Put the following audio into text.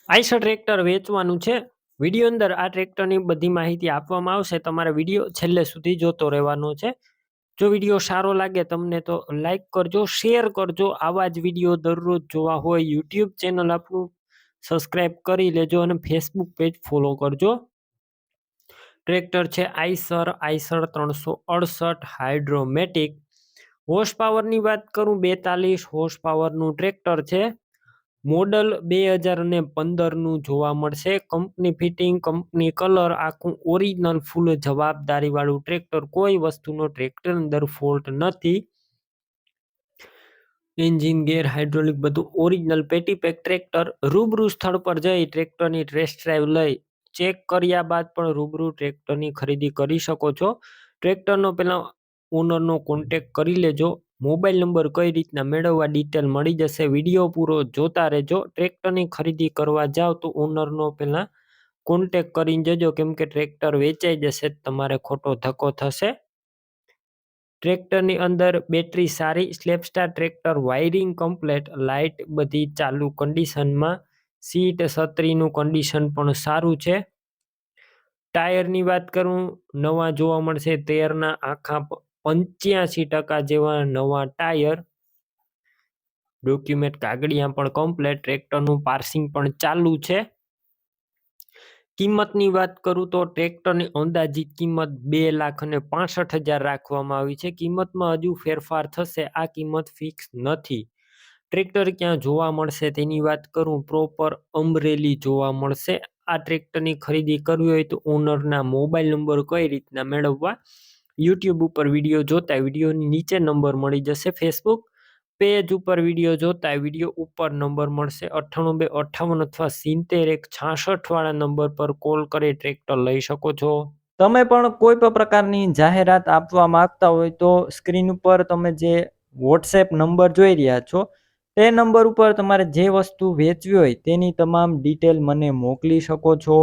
Eicher tractor વેચવાનું છે. Video અંદર આ ટ્રેક્ટરની બધી માહિતી આપવામાં આવશે. તમારે વિડીયો છેલ્લે સુધી જોતો રહેવાનો છે. જો વિડીયો સારો લાગે તમને તો લાઈક કરજો, શેર કરજો. આવા જ વિડીયો દરરોજ જોવા હોય યુટ્યુબ ચેનલ આપણું સબસ્ક્રાઈબ કરી લેજો અને ફેસબુક પેજ ફોલો કરજો. ટ્રેક્ટર છે આઈસર 368 હાઇડ્રોમેટિક. હોર્સ પાવરની વાત કરું 42 હોર્સ પાવરનું ટ્રેક્ટર છે. મોડલ 2015નું જોવા મળશે. કંપની ફિટિંગ, કંપની કલર, આખું ઓરિજિનલ ફૂલ જવાબદારીવાળું ટ્રેક્ટર. કોઈ વસ્તુનો ટ્રેક્ટર અંદર ફોલ્ટ નથી. એન્જિન, ગેર, હાઇડ્રોલિક બધું ઓરિજિનલ પેટી પેક ટ્રેક્ટર. રૂબરૂ સ્થળ પર જઈ ટ્રેક્ટરની ટેસ્ટ ડ્રાઈવ લઈ ચેક કર્યા બાદ પણ રૂબરૂ ટ્રેક્ટરની ખરીદી કરી શકો છો. ટ્રેક્ટરનો પહેલા ઓનરનો કોન્ટેક્ટ કરી લેજો. મોબાઈલ નંબર કઈ રીતના મેળવવા ડિટેલ મળી જશે. વિડીયો પૂરો જોતા રહેજો. ટ્રેક્ટરની ખરીદી કરવા જાઓ તો ઓનરનો પહેલા કોન્ટેક્ટ કરીને જજો, કેમ કે ટ્રેક્ટર વેચાઈ જશે તમારે ખોટો ધક્કો થશે. ટ્રેક્ટરની અંદર બેટરી સારી, સ્લેપસ્ટાર ટ્રેક્ટર, વાયરિંગ કમ્પ્લેટ, લાઇટ બધી ચાલુ કન્ડિશનમાં, સીટ છત્રીનું કન્ડિશન પણ સારું છે. ટાયરની વાત કરું નવા જોવા મળશે. 13ના આખા 85% જેવા નવા ટાયર. ડોક્યુમેન્ટ કાગળિયા પણ કમ્પ્લેટ. ટ્રેક્ટરનું પાર્સિંગ પણ ચાલુ છે. કિંમતની વાત કરું તો ટ્રેક્ટરની અંદાજિત કિંમત 2,65,000 રાખવામાં આવી છે. કિંમતમાં હજુ ફેરફાર થશે. આ કિંમત ફિક્સ નથી. ટ્રેક્ટર ક્યાં જોવા મળશે તેની વાત કરું, પ્રોપર અમરેલી જોવા મળશે. આ ટ્રેક્ટરની ખરીદી કરવી હોય તો ઓનરના મોબાઈલ નંબર કઈ રીતના મેળવવા, યુટ્યુબ ઉપર વિડીયો જોતા વિડીયોની નીચે નંબર મળી જશે. ફેસબુક પેજ ઉપર વિડીયો જોતા વિડીયો ઉપર નંબર મળશે. 98 258 અથવા 70 166 વાળા નંબર પર કોલ કરી ટ્રેક્ટર લઈ શકો છો. તમે પણ કોઈ પણ પ્રકારની જાહેરાત આપવા માંગતા હોય તો સ્ક્રીન ઉપર તમે જે વોટ્સએપ નંબર જોઈ રહ્યા છો તે નંબર ઉપર તમારે જે વસ્તુ વેચવી હોય તેની તમામ ડિટેલ મને મોકલી શકો છો.